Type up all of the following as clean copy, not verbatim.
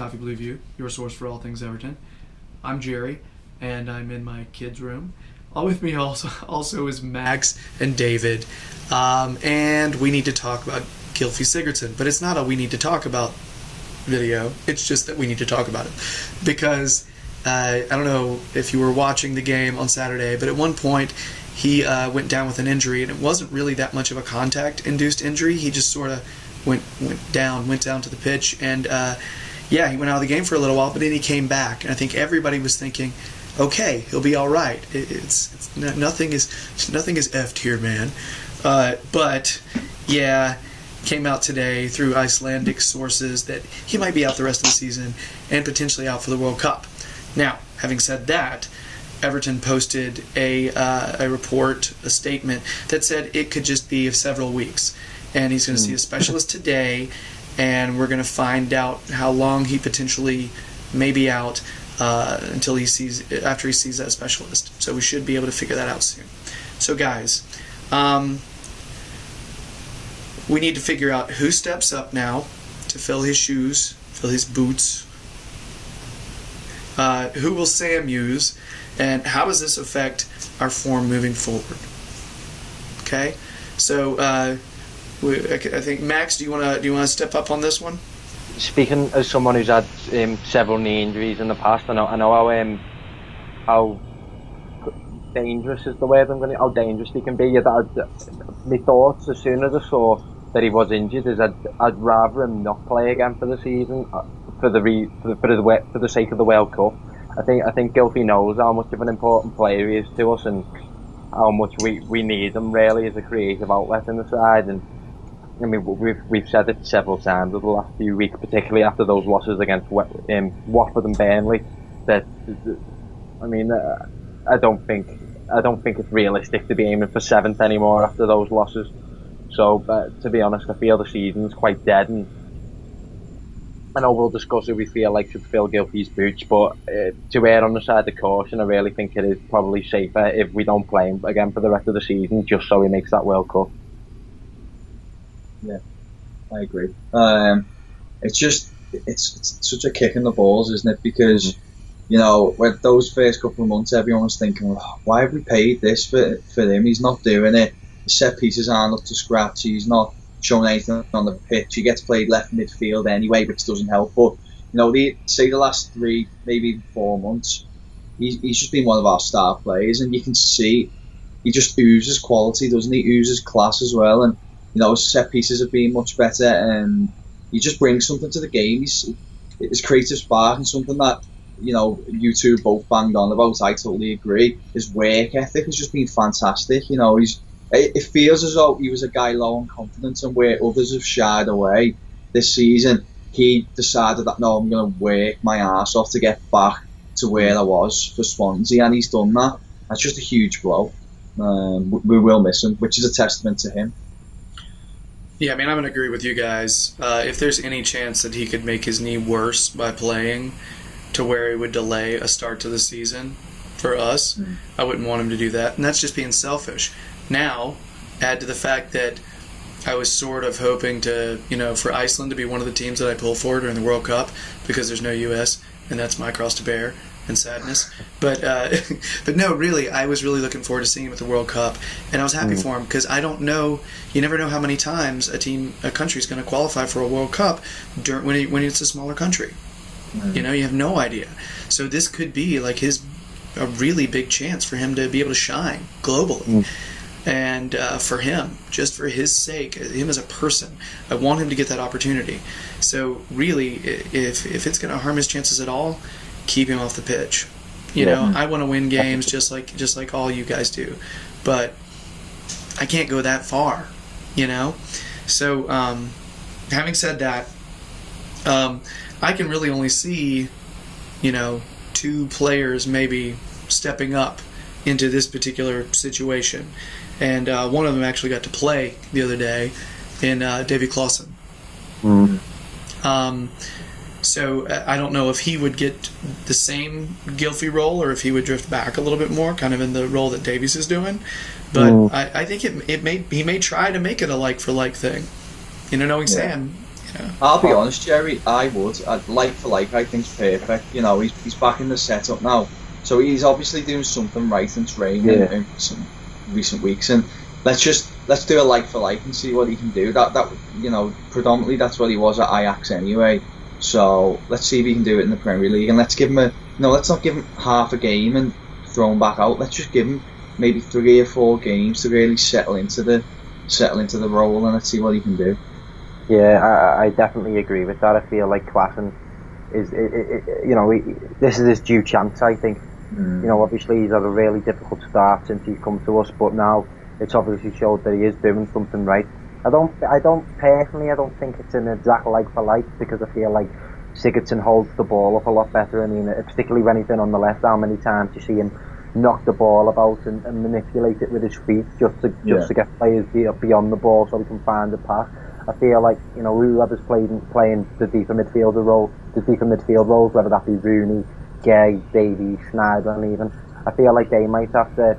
Toffee Blue View, your source for all things Everton. I'm Gerry, and I'm in my kids' room. All with me also is Max and David, and we need to talk about Gylfi Sigurdsson. But it's not a we need to talk about video. It's just that we need to talk about it because I don't know if you were watching the game on Saturday, but at one point he went down with an injury, and it wasn't really that much of a contact-induced injury. He just sort of went down to the pitch, and yeah, he went out of the game for a little while, but then he came back, and I think everybody was thinking, okay, he'll be all right. Nothing is effed here, man. But yeah, came out today through Icelandic sources that he might be out the rest of the season and potentially out for the World Cup. Now, having said that, Everton posted a report, a statement that said it could just be of several weeks, and he's going to see a specialist today, and we're going to find out how long he potentially may be out after he sees that specialist. So we should be able to figure that out soon. So guys, we need to figure out who steps up now to fill his shoes, fill his boots. Who will Sam use, and how does this affect our form moving forward? Okay, so I think Max, do you want to step up on this one? Speaking as someone who's had several knee injuries in the past, I know how dangerous is the word I'm going to. How dangerous he can be. My thoughts as soon as I saw that he was injured is I'd rather him not play again for the season for the sake of the World Cup. I think Gylfi knows how much of an important player he is to us and how much we need him really as a creative outlet in the side. And I mean, we've said it several times over the last few weeks, particularly after those losses against Watford and Burnley. That I mean, I don't think it's realistic to be aiming for 7th anymore after those losses. So, to be honest, I feel the season's quite dead, and I know we'll discuss who we feel like should fill Gylfi's boots, but to err on the side of caution, I really think it is probably safer if we don't play him again for the rest of the season, just so he makes that World Cup. Yeah, I agree. It's such a kick in the balls, isn't it? Because you know, with those first couple of months, everyone was thinking, oh, why have we paid this for him? He's not doing it. His set pieces aren't up to scratch. He's not showing anything on the pitch. He gets played left midfield anyway, which doesn't help. But you know, the last 3, maybe even 4 months, he's just been one of our star players, and you can see he just oozes quality, doesn't he? Oozes class as well, and you know, his set pieces have been much better, and he just brings something to the game. His creative spark, and something that, you know, you two both banged on about. I totally agree. His work ethic has just been fantastic. You know, it feels as though he was a guy low on confidence, and where others have shied away this season, he decided that, no, I'm going to work my arse off to get back to where I was for Swansea, and he's done that. That's just a huge blow. We will miss him, which is a testament to him. Yeah, I mean, I'm going to agree with you guys. If there's any chance that he could make his knee worse by playing to where he would delay a start to the season for us, I wouldn't want him to do that. And that's just being selfish. Now, add to the fact that I was sort of hoping to, you know, for Iceland to be one of the teams that I pull for during the World Cup, because there's no U.S., and that's my cross to bear and sadness. But no, really, I was really looking forward to seeing him at the World Cup, and I was happy for him, because I don't know, you never know how many times a country is going to qualify for a World Cup when it's a smaller country. You know, you have no idea. So this could be like a really big chance for him to be able to shine globally. And for him, just for his sake, him as a person, I want him to get that opportunity. So really, if it's going to harm his chances at all, keep him off the pitch. You know, I want to win games just like all you guys do, but I can't go that far. You know, so having said that, I can really only see, you know, 2 players maybe stepping up into this particular situation. And one of them actually got to play the other day in Davy Clausen. So I don't know if he would get the same Gylfi role or if he would drift back a little bit more, kind of in the role that Davies is doing. But I think he may try to make it a like-for-like thing. You know, knowing Sam, I'll be honest, Gerry, I'd like for like, I think's perfect. You know, he's back in the setup now, so he's obviously doing something right in training in some recent weeks, and let's do a like for like and see what he can do. That you know, predominantly that's what he was at Ajax anyway. So let's see if he can do it in the Premier League, and let's not give him half a game and throw him back out. Let's just give him maybe 3 or 4 games to really settle into the role, and let's see what he can do. Yeah, I definitely agree with that. I feel like Klaassen is, this is his due chance, I think. You know, obviously he's had a really difficult start since he's come to us, but now it's obviously showed that he is doing something right. I don't think it's an exact like for like, because I feel like Sigurdsson holds the ball up a lot better. I mean, particularly when he's in on the left, how many times you see him knock the ball about and manipulate it with his feet just to get players beyond the ball so he can find a pass. I feel like, you know, whoever's playing the deeper midfield roles, whether that be Rooney, Gay, Davies, Sneijder, and even, I feel like they might have to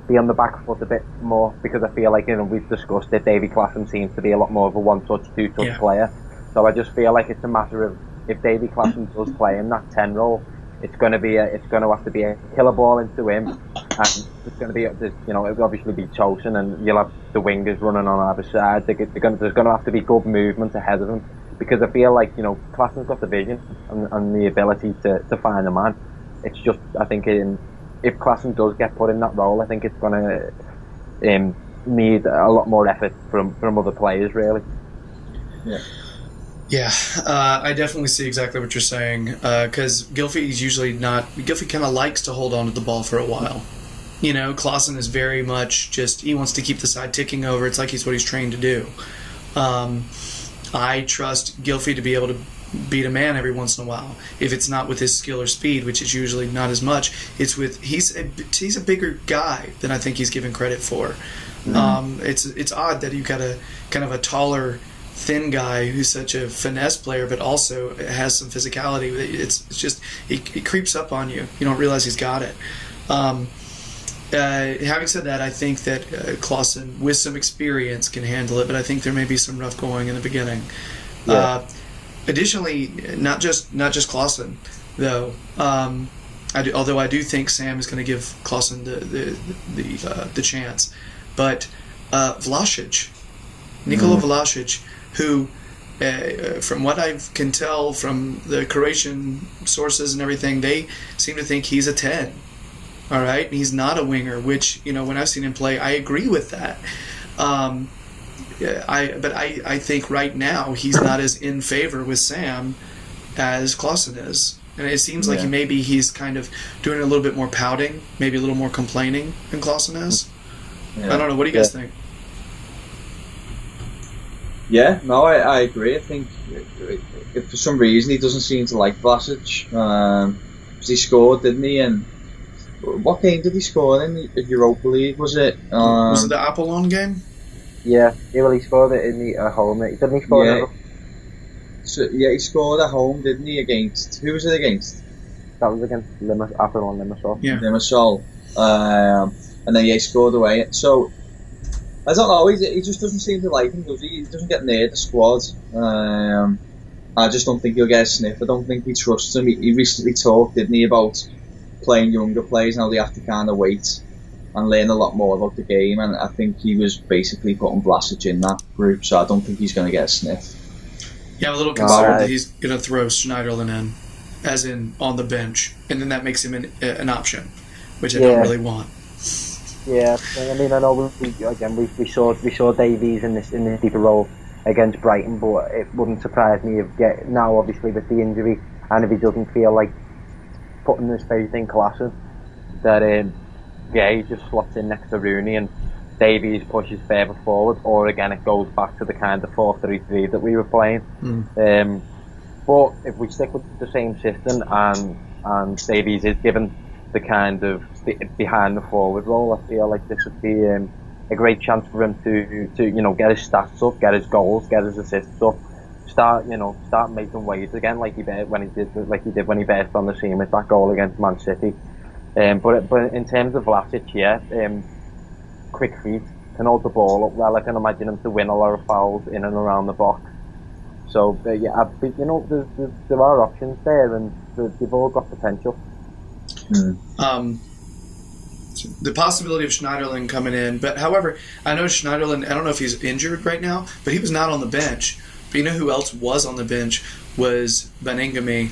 be on the back foot a bit more, because I feel like, you know, we've discussed it, Davy Klaassen seems to be a lot more of a one-touch, two-touch player. So I just feel like it's a matter of, if Davy Klaassen does play in that 10 role, it's going to have to be a killer ball into him, and it's going to be, you know, it'll obviously be Tosin, and you'll have the wingers running on either side. There's going to have to be good movement ahead of him, because I feel like, you know, Klaassen's got the vision and the ability to find a man. It's just, I think, if Klaassen does get put in that role, I think it's going to need a lot more effort from other players, really. Yeah, I definitely see exactly what you're saying, because Gylfi kind of likes to hold on to the ball for a while. You know, Klaassen is very much he wants to keep the side ticking over. It's like what he's trained to do. I trust Gylfi to be able to beat a man every once in a while. If it's not with his skill or speed, which is usually not as much, it's with he's a bigger guy than I think he's given credit for. It's odd that you've got a kind of a taller, thin guy who's such a finesse player, but also has some physicality. It's just he creeps up on you. You don't realize he's got it. Having said that, I think that Klaassen, with some experience, can handle it, but I think there may be some rough going in the beginning. Additionally, not just Klaassen, though. Although I do think Sam is going to give Klaassen the chance, but Vlasic, Nikola Vlasic, who, from what I can tell from the Croatian sources and everything, they seem to think he's a 10. All right, he's not a winger, which, you know, when I've seen him play, I agree with that. I think right now he's not as in favor with Sam as Klaassen is, and it seems like he's kind of doing a little bit more pouting, maybe a little more complaining than Klaassen is. I don't know. What do you guys think? Yeah, no, I agree. I think if for some reason he doesn't seem to like Vlasic, because he scored, didn't he? And what game did he score in the Europa League? Was it the Apollon game? Yeah, he scored it in the home. Didn't he score it? So, he scored at home, didn't he? Against who was it against? That was against Apollon Limassol. Yeah, Limassol. And then he scored away. So I don't know. He just doesn't seem to like him, does he? He doesn't get near the squad. I just don't think he'll get a sniff. I don't think he trusts him. He recently talked, didn't he, about playing younger players, now they have to kind of wait and learn a lot more about the game, and I think he was basically putting Vlasic in that group, so I don't think he's going to get a sniff. Yeah, I'm a little concerned that he's going to throw Schneiderlin in, as in on the bench, and then that makes him an option, which I don't really want. Yeah, I mean, I know we saw Davies in this deeper role against Brighton, but it wouldn't surprise me if now, obviously with the injury, and if he doesn't feel like putting his faith in Klaassen, that he just slots in next to Rooney and Davies pushes further forward, or again it goes back to the kind of 4-3-3 that we were playing. But if we stick with the same system and Davies is given the kind of behind the forward role, I feel like this would be a great chance for him to you know, get his stats up, get his goals, get his assists up, start making waves again like he did when he burst on the scene with that goal against Man City. But in terms of Vlasic, quick feet, can hold the ball up well. I can imagine him to win a lot of fouls in and around the box. So yeah, but, you know, there are options there, and they've all got potential. The possibility of Schneiderlin coming in, but however, I know Schneiderlin, I don't know if he's injured right now, but he was not on the bench. But you know who else was on the bench was Baningame,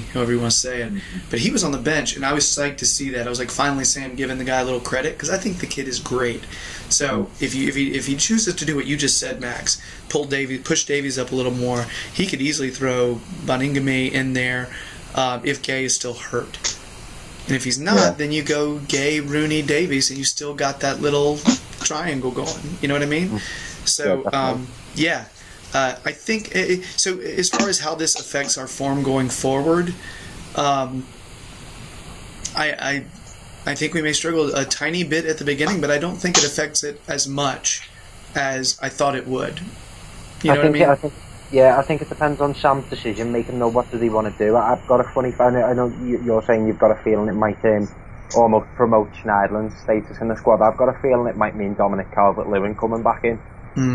however you want to say it. But he was on the bench, and I was psyched to see that. I was like, finally Sam giving the guy a little credit, because I think the kid is great. So if he chooses to do what you just said, Max, push Davies up a little more, he could easily throw Baningame in there if Gay is still hurt. And if he's not, then you go Gay, Rooney, Davies, and you still got that little triangle going. You know what I mean? So, I think so. As far as how this affects our form going forward, I think we may struggle a tiny bit at the beginning, but I don't think it affects it as much as I thought it would. You know what I mean? I think it depends on Sam's decision making. Know what does he want to do. I've got a funny feeling. I know you're saying you've got a feeling it might almost promote Schneiderlin's status in the squad. I've got a feeling it might mean Dominic Calvert-Lewin coming back in,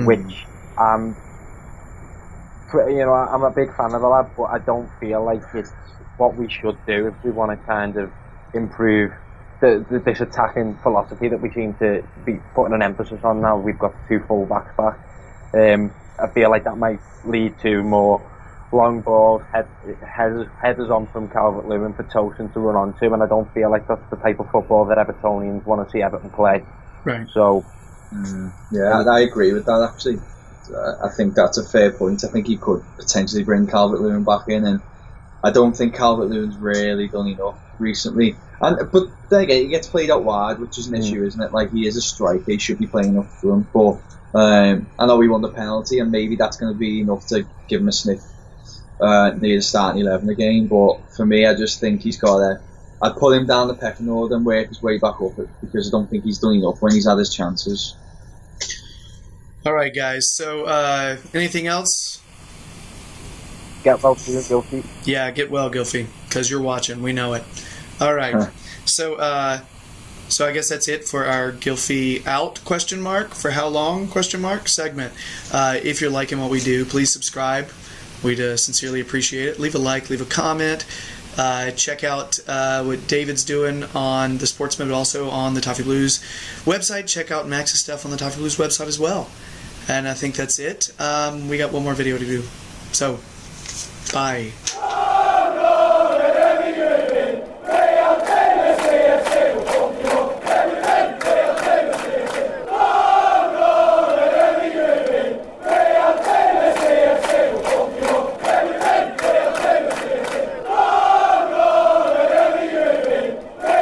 which you know, I'm a big fan of the lad, but I don't feel like it's what we should do if we want to kind of improve this attacking philosophy that we seem to be putting an emphasis on now. We've got 2 full backs back. I feel like that might lead to more long balls, headers on from Calvert-Lewin for Tosin to run onto, and I don't feel like that's the type of football that Evertonians want to see Everton play. Right. So, I agree with that actually. I think that's a fair point. I think he could potentially bring Calvert-Lewin back in, and I don't think Calvert-Lewin's really done enough recently. But then again, he gets played out wide, which is an issue, isn't it? Like, he is a striker, he should be playing up front, but I know he won the penalty, and maybe that's going to be enough to give him a sniff near the starting 11 again. But for me, I just think he's got to. I'd put him down the pecking order and work his way back up, because I don't think he's done enough when he's had his chances. All right, guys. So, anything else? get well, Gylfi. Yeah, get well, Gylfi, because you're watching. We know it. All right. So, so I guess that's it for our Gylfi out ? For how long ? Segment. If you're liking what we do, please subscribe. We'd sincerely appreciate it. Leave a like, leave a comment. Check out what David's doing on the Sportsman, but also on the Toffee Blues website. Check out Max's stuff on the Toffee Blues website as well. And I think that's it. We got one more video to do. So, bye.